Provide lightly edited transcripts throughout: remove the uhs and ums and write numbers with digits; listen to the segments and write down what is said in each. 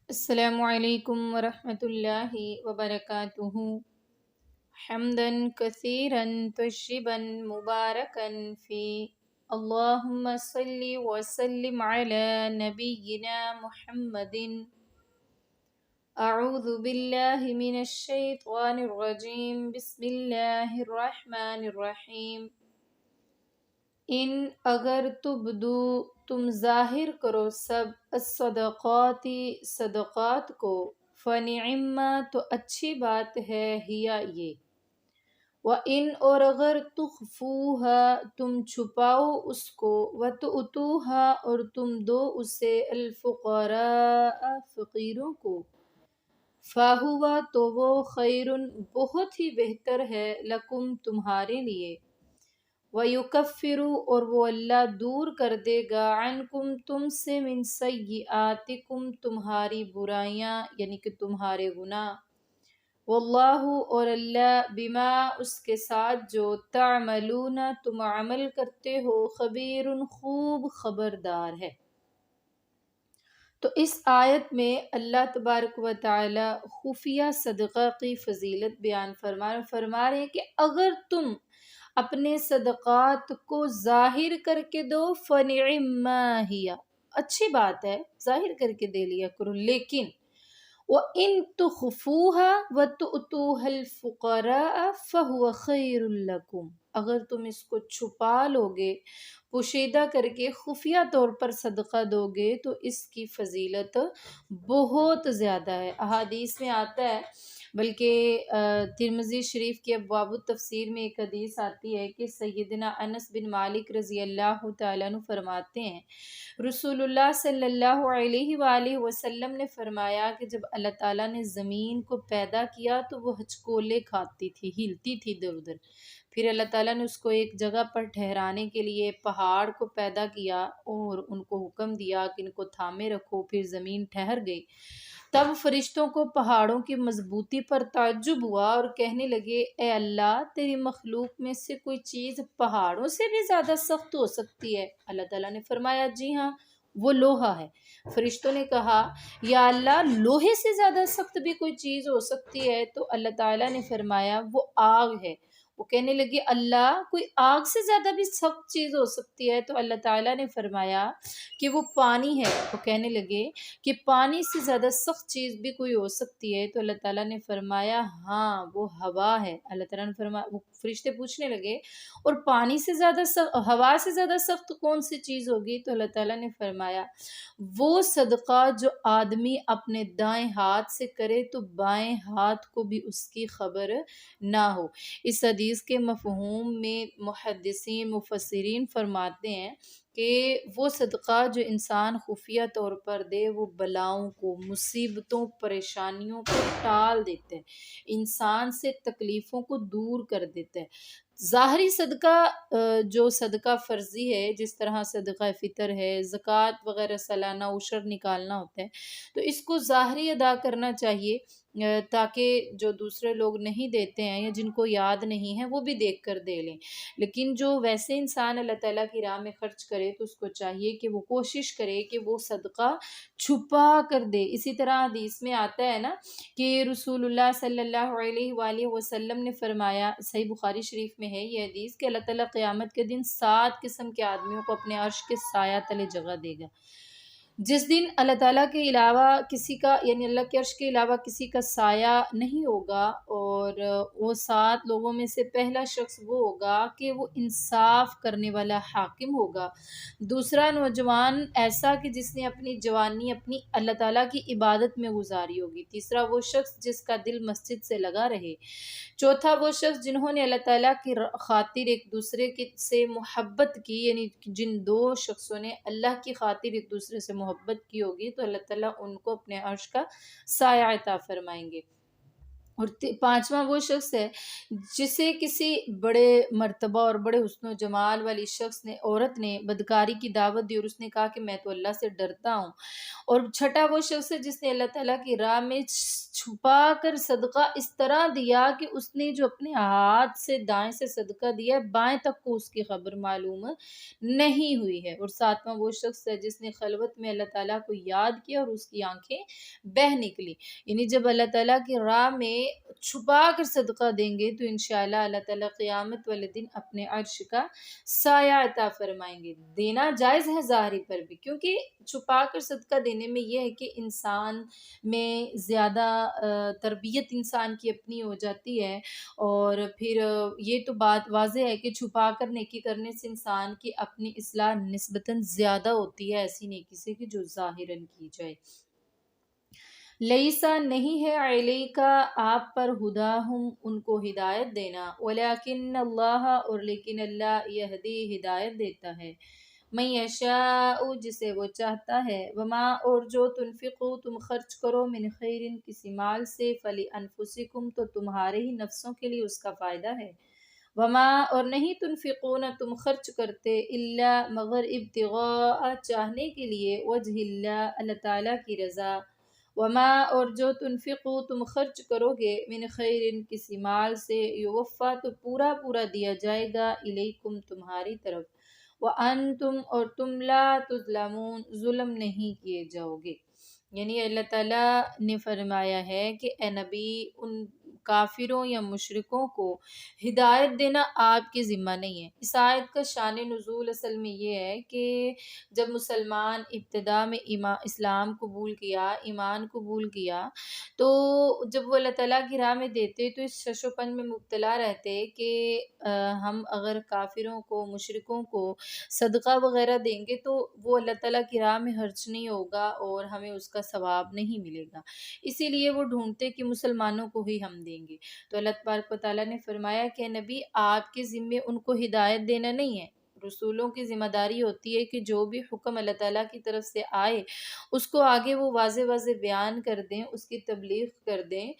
السلام علیکم ورحمۃ اللہ وبرکاتہ حمدا کثیرا طیبا مبارکا فی اللہم صلی وسلم علی نبینا محمد اعوذ باللہ من الشیطان الرجیم بسم اللہ الرحمن الرحیم ان اگر تبدو تم ظاہر کرو سب الصدقاتی صدقات کو فنعما تو اچھی بات ہے ہیا یہ وَإِنْ اور اگر تخفوها تم چھپاؤ اس کو وَتُؤْتُوهَا اور تم دو اسے الفقراء فقیروں کو فَهُوَ تو وہ خیرٌ بہت ہی بہتر ہے لکم تمہارے لیے وَيُكَفِّرُ اور وہ اللہ دور کر دے گا عنکم تم سے من سیئاتکم تمہاری برائیاں یعنی کہ تمہارے گناہ واللہ اور اللہ بما اس کے ساتھ جو تعملون تم عمل کرتے ہو خبیر خوب خبردار ہے۔ تو اس آیت میں اللہ تبارک و تعالی خفیہ صدقہ کی فضیلت بیان فرما رہے ہیں کہ اگر تم اپنے صدقات کو ظاہر کر کے دو فنعما ہی اچھی بات ہے، ظاہر کر کے دے لیا کرو، لیکن وَإِن تُخْفُوهَا وَتُؤْتُوهَا الْفُقَرَاءَ فَهُوَ خَيْرٌ لَكُمْ اگر تم اس کو چھپا لوگے، پوشیدہ کر کے خفیہ طور پر صدقہ دو گے تو اس کی فضیلت بہت زیادہ ہے۔ احادیث میں آتا ہے، بلکہ ترمذی شریف کے ابواب التفسیر میں ایک حدیث آتی ہے کہ سیدنا انس بن مالک رضی اللہ تعالیٰ عنہ فرماتے ہیں رسول اللہ صلی اللہ علیہ وآلہ وسلم نے فرمایا کہ جب اللہ تعالیٰ نے زمین کو پیدا کیا تو وہ ہچکولے کھاتی تھی، ہلتی تھی ادھر ادھر، پھر اللہ تعالیٰ نے اس کو ایک جگہ پر ٹھہرانے کے لیے پہاڑ کو پیدا کیا اور ان کو حکم دیا کہ ان کو تھامے رکھو، پھر زمین ٹھہر گئی۔ تب فرشتوں کو پہاڑوں کی مضبوطی پر تعجب ہوا اور کہنے لگے اے اللہ تیری مخلوق میں سے کوئی چیز پہاڑوں سے بھی زیادہ سخت ہو سکتی ہے؟ اللہ تعالیٰ نے فرمایا جی ہاں، وہ لوہا ہے۔ فرشتوں نے کہا یا اللہ لوہے سے زیادہ سخت بھی کوئی چیز ہو سکتی ہے؟ تو اللہ تعالیٰ نے فرمایا وہ آگ ہے۔ وہ کہنے لگے اللہ کوئی آگ سے زیادہ بھی سخت چیز ہو سکتی ہے؟ تو اللہ تعالیٰ نے فرمایا کہ وہ پانی ہے۔ وہ کہنے لگے کہ پانی سے زیادہ سخت چیز بھی کوئی ہو سکتی ہے؟ تو اللہ تعالیٰ نے فرمایا ہاں وہ ہوا ہے۔ اللہ تعالیٰ نے فرمایا، وہ فرشتے پوچھنے لگے اور پانی سے زیادہ ہوا سے زیادہ سخت کون سی چیز ہوگی؟ تو اللہ تعالیٰ نے فرمایا وہ صدقہ جو آدمی اپنے دائیں ہاتھ سے کرے تو بائیں ہاتھ کو بھی اس کی خبر نہ ہو۔ اس حدیث کے مفہوم میں محدثین مفسرین فرماتے ہیں کہ وہ صدقہ جو انسان خفیہ طور پر دے وہ بلاؤں کو، مصیبتوں، پریشانیوں کو ٹال دیتے ہیں، انسان سے تکلیفوں کو دور کر دیتے ہیں۔ ظاہری صدقہ جو صدقہ فرضی ہے، جس طرح صدقہ فطر ہے، زکوٰۃ وغیرہ سالانہ عشر نکالنا ہوتا ہے، تو اس کو ظاہری ادا کرنا چاہیے تاکہ جو دوسرے لوگ نہیں دیتے ہیں یا جن کو یاد نہیں ہے وہ بھی دیکھ کر دے لیں۔ لیکن جو ویسے انسان اللہ تعالیٰ کی راہ میں خرچ کرے تو اس کو چاہیے کہ وہ کوشش کرے کہ وہ صدقہ چھپا کر دے۔ اسی طرح حدیث میں آتا ہے نا کہ رسول اللہ صلی اللہ علیہ وآلہ وسلم نے فرمایا، صحیح بخاری شریف میں ہے یہ حدیث، کہ اللہ تعالیٰ قیامت کے دن 7 قسم کے آدمیوں کو اپنے عرش کے سایہ تلے جگہ دے گا۔ جس دن اللہ تعالیٰ کے علاوہ کسی کا، یعنی اللہ کے عرش کے علاوہ کسی کا سایہ نہیں ہوگا، اور وہ 7 لوگوں میں سے پہلا شخص وہ ہوگا کہ وہ انصاف کرنے والا حاکم ہوگا، دوسرا نوجوان ایسا کہ جس نے اپنی جوانی اپنی اللہ تعالیٰ کی عبادت میں گزاری ہوگی، تیسرا وہ شخص جس کا دل مسجد سے لگا رہے، چوتھا وہ شخص جنہوں نے اللہ تعالیٰ کی خاطر ایک دوسرے سے محبت کی، یعنی جن 2 شخصوں نے اللہ کی خاطر ایک دوسرے سے محبت کی ہوگی تو اللہ تعالیٰ ان کو اپنے عرش کا سایہ عطا فرمائیں گے۔ اور پانچواں وہ شخص ہے جسے کسی بڑے مرتبہ اور بڑے حسن و جمال والی شخص نے عورت نے بدکاری کی دعوت دی اور اس نے کہا کہ میں تو اللہ سے ڈرتا ہوں۔ اور چھٹا وہ شخص ہے جس نے اللہ تعالیٰ کی راہ میں چھپا کر صدقہ اس طرح دیا کہ اس نے جو اپنے ہاتھ سے دائیں سے صدقہ دیا بائیں تک کو اس کی خبر معلوم نہیں ہوئی ہے۔ اور ساتواں وہ شخص ہے جس نے خلوت میں اللہ تعالیٰ کو یاد کیا اور اس کی آنکھیں بہہ نکلی۔ یعنی جب اللہ تعالیٰ کی راہ میں چھپا کر صدقہ دیں گے تو انشاءاللہ اللہ تعالیٰ قیامت والے دن اپنے عرش کا سایہ عطا فرمائیں گے۔ دینا جائز ہے ظاہری پر بھی، کیونکہ چھپا کر صدقہ دینے میں یہ ہے کہ انسان میں زیادہ تربیت انسان کی اپنی ہو جاتی ہے، اور پھر یہ تو بات واضح ہے کہ چھپا کر نیکی کرنے سے انسان کی اپنی اصلاح نسبتاً زیادہ ہوتی ہے ایسی نیکی سے کہ جو ظاہراً کی جائے۔ لیسا نہیں ہے علیکا آپ پر ہداہم ان کو ہدایت دینا، ولیکن اللہ اور لیکن اللہ یہدی ہدایت دیتا ہے، من یشاء جسے وہ چاہتا ہے، وما اور جو تنفقو تم خرچ کرو من خیر کسی مال سے، فلی انفسکم تو تمہارے ہی نفسوں کے لیے اس کا فائدہ ہے، وما اور نہیں تنفقون تم خرچ کرتے الا مگر ابتغاء چاہنے کے لیے وجہ اللہ اللہ تعالیٰ کی رضا، وما اور جو تنفقو تم خرچ کرو گے من خیر کسی مال سے، یوفا تو پورا پورا دیا جائے گا الیکم تمہاری طرف، وانتم اور تم لا تظلمون ظلم نہیں کیے جاؤ گے۔ یعنی اللہ تعالیٰ نے فرمایا ہے کہ اے نبی ان کافروں یا مشرکوں کو ہدایت دینا آپ کے ذمہ نہیں ہے۔ اس آیت کا شان نزول اصل میں یہ ہے کہ جب مسلمان ابتدا میں اسلام قبول کیا، ایمان قبول کیا، تو جب وہ اللہ تعالیٰ کی راہ میں دیتے تو اس شش و پنج میں مبتلا رہتے کہ ہم اگر کافروں کو مشرکوں کو صدقہ وغیرہ دیں گے تو وہ اللہ تعالیٰ کی راہ میں خرچ نہیں ہوگا اور ہمیں اس کا ثواب نہیں ملے گا، اسی لیے وہ ڈھونڈتے کہ مسلمانوں کو ہی ہم دیں گے۔ تو اللہ تبارک و تعالیٰ نے فرمایا کہ نبی آپ کے ذمے ان کو ہدایت دینا نہیں ہے، رسولوں کی ذمہ داری ہوتی ہے کہ جو بھی حکم اللہ تعالیٰ کی طرف سے آئے اس کو آگے وہ واضح واضح بیان کر دیں، اس کی تبلیغ کر دیں۔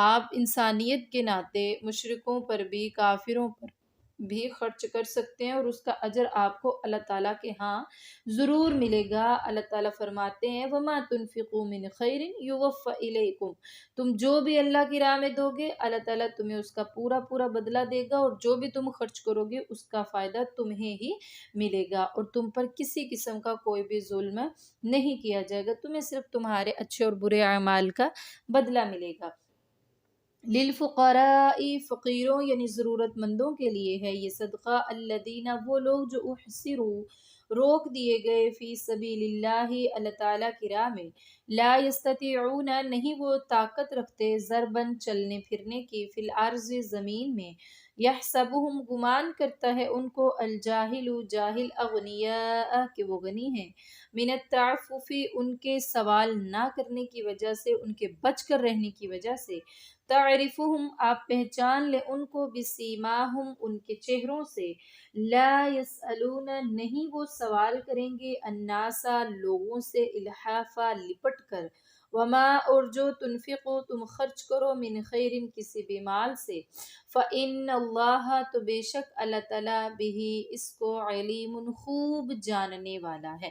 آپ انسانیت کے ناطے مشرکوں پر بھی کافروں پر بھی خرچ کر سکتے ہیں اور اس کا اجر آپ کو اللہ تعالیٰ کے ہاں ضرور ملے گا۔ اللہ تعالیٰ فرماتے ہیں وَمَا تُنْفِقُوا مِنْ خَيْرٍ يُوَفَّ إِلَيْكُمْ تم جو بھی اللہ کی راہ میں دو گے اللہ تعالیٰ تمہیں اس کا پورا پورا بدلہ دے گا، اور جو بھی تم خرچ کرو گے اس کا فائدہ تمہیں ہی ملے گا، اور تم پر کسی قسم کا کوئی بھی ظلم نہیں کیا جائے گا، تمہیں صرف تمہارے اچھے اور برے اعمال کا بدلہ ملے گا۔ للفقراء فقیروں یعنی ضرورت مندوں کے لیے ہے یہ صدقہ، الذین وہ لوگ جو احصروا روک دیے گئے فی سبیل اللہ اللہ تعالیٰ کی راہ میں، لا یستطیعون نہیں وہ طاقت رکھتے ضربن چلنے پھرنے کی، فی الارض زمین میں، یحسبہم گمان کرتا ہے ان کو الجاہل جاہل اغنیاء کہ وہ غنی ہیں، من التعفف ان کے سوال نہ کرنے کی وجہ سے، ان کے بچ کر رہنے کی وجہ سے، تعرفہم آپ پہچان لے ان کو بسیماہم ان کے چہروں سے، لا یسألون نہیں وہ سوال کریں گے الناسا لوگوں سے الحافا لپٹ کر، وما اور جو تنفقو تم خرچ کرو من خیر کسی بھی مال سے، فإن اللہ تو بے شک اللہ تعالیٰ بھی اس کو علیم خوب جاننے والا ہے۔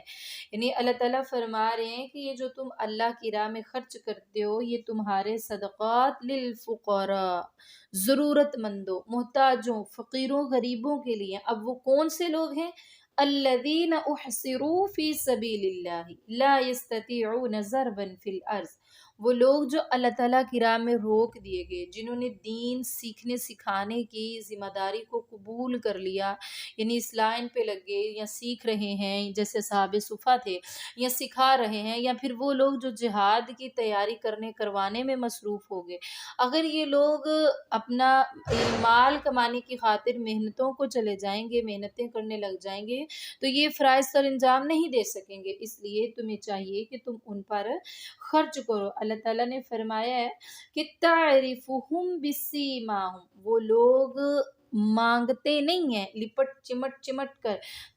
یعنی اللہ تعالیٰ فرما رہے ہیں کہ یہ جو تم اللہ کی راہ میں خرچ کرتے ہو یہ تمہارے صدقات للفقراء ضرورت مندوں محتاجوں فقیروں غریبوں کے لیے۔ اب وہ کون سے لوگ ہیں؟ الذین احصروا فی سبیل اللہ لا یستطیعون ضربا فی الارض وہ لوگ جو اللہ تعالیٰ کی راہ میں روک دیے گئے، جنہوں نے دین سیکھنے سکھانے کی ذمہ داری کو قبول کر لیا، یعنی اس لائن پہ لگ گئے یا سیکھ رہے ہیں جیسے صحاب صفا تھے، یا سکھا رہے ہیں، یا پھر وہ لوگ جو جہاد کی تیاری کروانے میں مصروف ہو گئے، اگر یہ لوگ اپنا مال کمانے کی خاطر محنتوں کو چلے جائیں گے، محنتیں کرنے لگ جائیں گے تو یہ فرائض سر انجام نہیں دے سکیں گے، اس لیے تمہیں چاہیے کہ تم ان پر خرچ کرو۔ اللہ تعالیٰ نے فرمایا ہے کہ تعرفہم بسیماہم وہ لوگ مانگتے نہیں ہیں لپٹ چمٹ کر،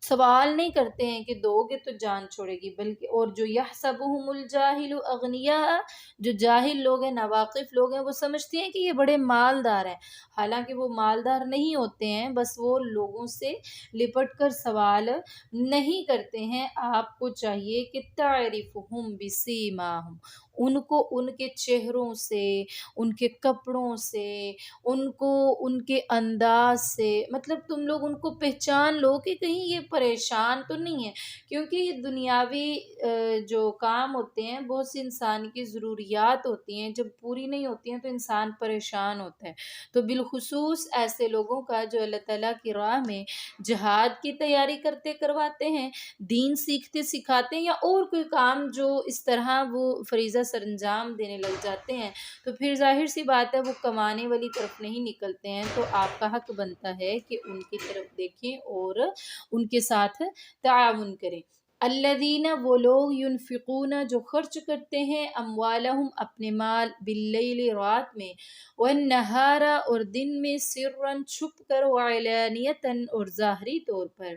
سوال نہیں کرتے ہیں کہ دو گے تو جان چھوڑے گی، بلکہ اور جو یحسبہم الجاہل اغنیاء، جو جاہل لوگ ہیں، ناواقف لوگ ہیں، وہ سمجھتے ہیں کہ یہ بڑے مالدار ہیں، حالانکہ وہ مالدار نہیں ہوتے ہیں، بس وہ لوگوں سے لپٹ کر سوال نہیں کرتے ہیں۔ آپ کو چاہیے کہ تعرفہم بسیماہم، ان کو ان کے چہروں سے، ان کے کپڑوں سے، ان کو ان کے انداز سے، مطلب تم لوگ ان کو پہچان لو کہ کہیں یہ پریشان تو نہیں ہے، کیونکہ یہ دنیاوی جو کام ہوتے ہیں، بہت سی انسان کی ضروریات ہوتی ہیں، جب پوری نہیں ہوتی ہیں تو انسان پریشان ہوتا ہے، تو بالخصوص ایسے لوگوں کا جو اللہ تعالیٰ کی راہ میں جہاد کی تیاری کرتے کرواتے ہیں، دین سیکھتے سکھاتے ہیں، یا اور کوئی کام جو اس طرح وہ فریضہ سر انجام دینے لگ جاتے ہیں، تو پھر ظاہر سی بات ہے وہ کمانے والی طرف نہیں نکلتے ہیں، تو آپ کا حق بنتا ہے کہ ان کی طرف دیکھیں اور ان کے ساتھ تعاون کریں۔ الذین، وہ لوگ، ینفقون، جو خرچ کرتے ہیں، اموالہم، اپنے مال، باللیل، رات میں، والنہار، اور دن میں، سرا، چھپ کر، وعلانیتاً، اور ظاہری طور پر،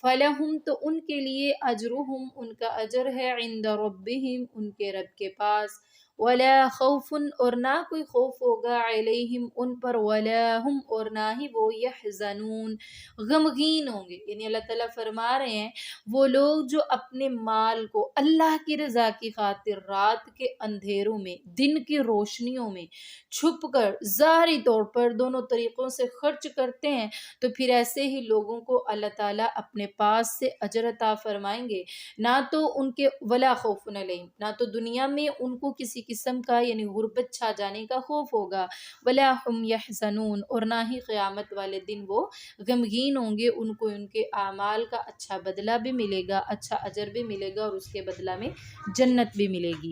فلہم، تو ان کے لیے، اجرہم، ان کا اجر ہے، عند ربہم، ان کے رب کے پاس، ولا خوف، اور نہ کوئی خوف ہوگا، علیہم، ان پر، ولا ہم، اور نہ ہی وہ، یحزنون، غمگین ہوں گے۔ یعنی اللہ تعالیٰ فرما رہے ہیں وہ لوگ جو اپنے مال کو اللہ کی رضا کی خاطر رات کے اندھیروں میں، دن کی روشنیوں میں، چھپ کر، ظاہری طور پر، دونوں طریقوں سے خرچ کرتے ہیں، تو پھر ایسے ہی لوگوں کو اللہ تعالیٰ اپنے پاس سے اجر عطا فرمائیں گے، نہ تو ان کے، ولا خوف علیہم، نہ تو دنیا میں ان کو کسی قسم کا یعنی غربت چھا جانے کا خوف ہوگا، ولا ہم یحزنون، اور نہ ہی قیامت والے دن وہ غمگین ہوں گے، ان کو ان کے اعمال کا اچھا بدلہ بھی ملے گا، اچھا اجر بھی ملے گا، اور اس کے بدلہ میں جنت بھی ملے گی۔